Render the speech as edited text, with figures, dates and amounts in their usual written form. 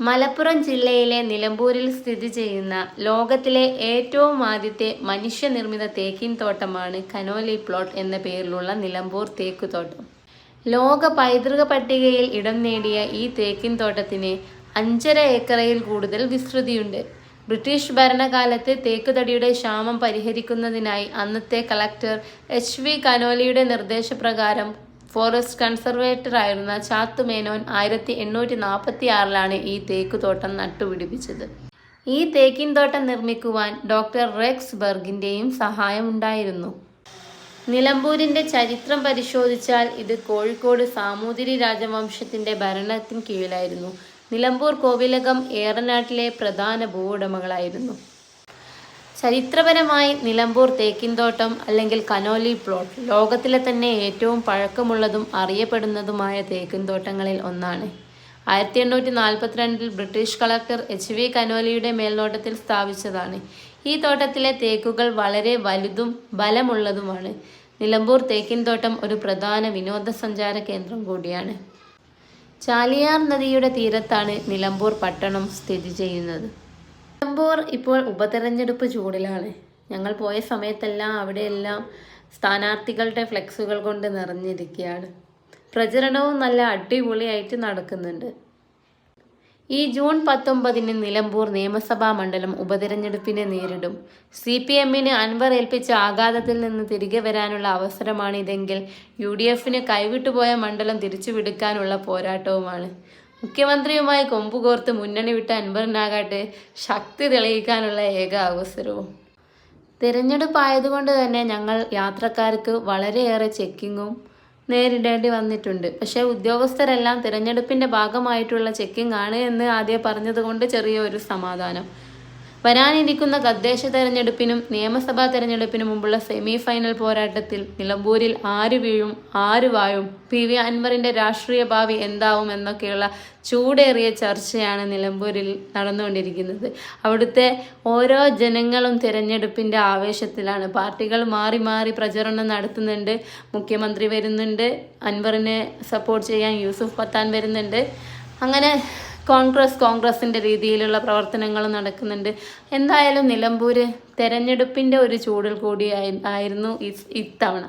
മലപ്പുറം ജില്ലയിലെ നിലമ്പൂരിൽ സ്ഥിതി ചെയ്യുന്ന ലോകത്തിലെ ഏറ്റവും ആദ്യത്തെ മനുഷ്യനിർമ്മിത തേക്കിൻ തോട്ടമാണ് കനോലി പ്ലോട്ട് എന്ന പേരിലുള്ള നിലമ്പൂർ തേക്കുതോട്ടം. ലോക പൈതൃക പട്ടികയിൽ ഇടം നേടിയ ഈ തേക്കിൻ തോട്ടത്തിന് 5.5 ഏക്കറിൽ കൂടുതൽ വിസ്തൃതിയുണ്ട്. ബ്രിട്ടീഷ് ഭരണകാലത്ത് തേക്കുതടിയുടെ ക്ഷാമം പരിഹരിക്കുന്നതിനായി അന്നത്തെ കളക്ടർ H.V. കനോലിയുടെ നിർദ്ദേശപ്രകാരം ഫോറസ്റ്റ് കൺസർവേറ്റർ ആയിരുന്ന ചാത്തുമേനോൻ 1846 ഈ തേക്കുതോട്ടം നട്ടുപിടിപ്പിച്ചത്. ഈ തേക്കിൻ തോട്ടം നിർമ്മിക്കുവാൻ ഡോക്ടർ റെക്സ് ബർഗിൻ്റെയും സഹായമുണ്ടായിരുന്നു. നിലമ്പൂരിൻ്റെ ചരിത്രം പരിശോധിച്ചാൽ ഇത് കോഴിക്കോട് സാമൂതിരി രാജവംശത്തിൻ്റെ ഭരണത്തിന് കീഴിലായിരുന്നു. നിലമ്പൂർ കോവിലകം ഏറനാട്ടിലെ പ്രധാന ഭൂവുടമകളായിരുന്നു. ചരിത്രപരമായി നിലമ്പൂർ തേക്കിൻതോട്ടം അല്ലെങ്കിൽ കനോലി പ്ലോട്ട് ലോകത്തിലെ തന്നെ ഏറ്റവും പഴക്കമുള്ളതും അറിയപ്പെടുന്നതുമായ തേക്കിൻതോട്ടങ്ങളിൽ ഒന്നാണ്. 1842 ബ്രിട്ടീഷ് കളക്ടർ H.V. കനോലിയുടെ മേൽനോട്ടത്തിൽ സ്ഥാപിച്ചതാണ്. ഈ തോട്ടത്തിലെ തേക്കുകൾ വളരെ വലുതും ബലമുള്ളതുമാണ്. നിലമ്പൂർ തേക്കിൻതോട്ടം ഒരു പ്രധാന വിനോദസഞ്ചാര കേന്ദ്രം കൂടിയാണ്. ചാലിയാർ നദിയുടെ തീരത്താണ് നിലമ്പൂർ പട്ടണം സ്ഥിതി ചെയ്യുന്നത്. നിലമ്പൂർ ഇപ്പോൾ ഉപതെരഞ്ഞെടുപ്പ് ചൂടിലാണ്. ഞങ്ങൾ പോയ സമയത്തെല്ലാം അവിടെയെല്ലാം സ്ഥാനാർത്ഥികളുടെ ഫ്ലെക്സുകൾ കൊണ്ട് നിറഞ്ഞിരിക്കുകയാണ്. പ്രചരണവും നല്ല അടിപൊളിയായിട്ട് നടക്കുന്നുണ്ട്. ഈ ജൂൺ 19 നിലമ്പൂർ നിയമസഭാ മണ്ഡലം ഉപതെരഞ്ഞെടുപ്പിനെ നേരിടും. CPM-ന് അൻവർ ഏൽപ്പിച്ച ആഘാതത്തിൽ നിന്ന് തിരികെ വരാനുള്ള അവസരമാണിതെങ്കിൽ UDF-ന് കൈവിട്ടുപോയ മണ്ഡലം തിരിച്ചുപിടിക്കാനുള്ള പോരാട്ടവുമാണ്. മുഖ്യമന്ത്രിയുമായി കൊമ്പുകോർത്ത് മുന്നണി വിട്ട അൻവറിനാകട്ടെ ശക്തി തെളിയിക്കാനുള്ള ഏക അവസരവും. തിരഞ്ഞെടുപ്പായതുകൊണ്ട് തന്നെ ഞങ്ങൾ യാത്രക്കാർക്ക് വളരെയേറെ ചെക്കിങ്ങും നേരിടേണ്ടി വന്നിട്ടുണ്ട്. പക്ഷേ ഉദ്യോഗസ്ഥരെല്ലാം തിരഞ്ഞെടുപ്പിൻ്റെ ഭാഗമായിട്ടുള്ള ചെക്കിംഗ് ആണ് എന്ന് ആദ്യം പറഞ്ഞതുകൊണ്ട് ചെറിയൊരു സമാധാനം. വരാനിരിക്കുന്ന തദ്ദേശ തെരഞ്ഞെടുപ്പിനും നിയമസഭാ തെരഞ്ഞെടുപ്പിനും മുമ്പുള്ള സെമി ഫൈനൽ പോരാട്ടത്തിൽ നിലമ്പൂരിൽ ആര് വീഴും ആര് വാഴും, PV അൻവറിൻ്റെ രാഷ്ട്രീയ ഭാവി എന്താവും എന്നൊക്കെയുള്ള ചൂടേറിയ ചർച്ചയാണ് നിലമ്പൂരിൽ നടന്നുകൊണ്ടിരിക്കുന്നത്. അവിടുത്തെ ഓരോ ജനങ്ങളും തിരഞ്ഞെടുപ്പിൻ്റെ ആവേശത്തിലാണ്. പാർട്ടികൾ മാറി മാറി പ്രചരണം നടത്തുന്നുണ്ട്. മുഖ്യമന്ത്രി വരുന്നുണ്ട്, അൻവറിനെ സപ്പോർട്ട് ചെയ്യാൻ യൂസുഫ് പത്താൻ വരുന്നുണ്ട്. അങ്ങനെ കോൺഗ്രസിൻ്റെ രീതിയിലുള്ള പ്രവർത്തനങ്ങൾ നടക്കുന്നുണ്ട്. എന്തായാലും നിലമ്പൂർ തെരഞ്ഞെടുപ്പിൻ്റെ ഒരു ചൂടിൽ കൂടി ആയിരുന്നു ഇത്തവണ.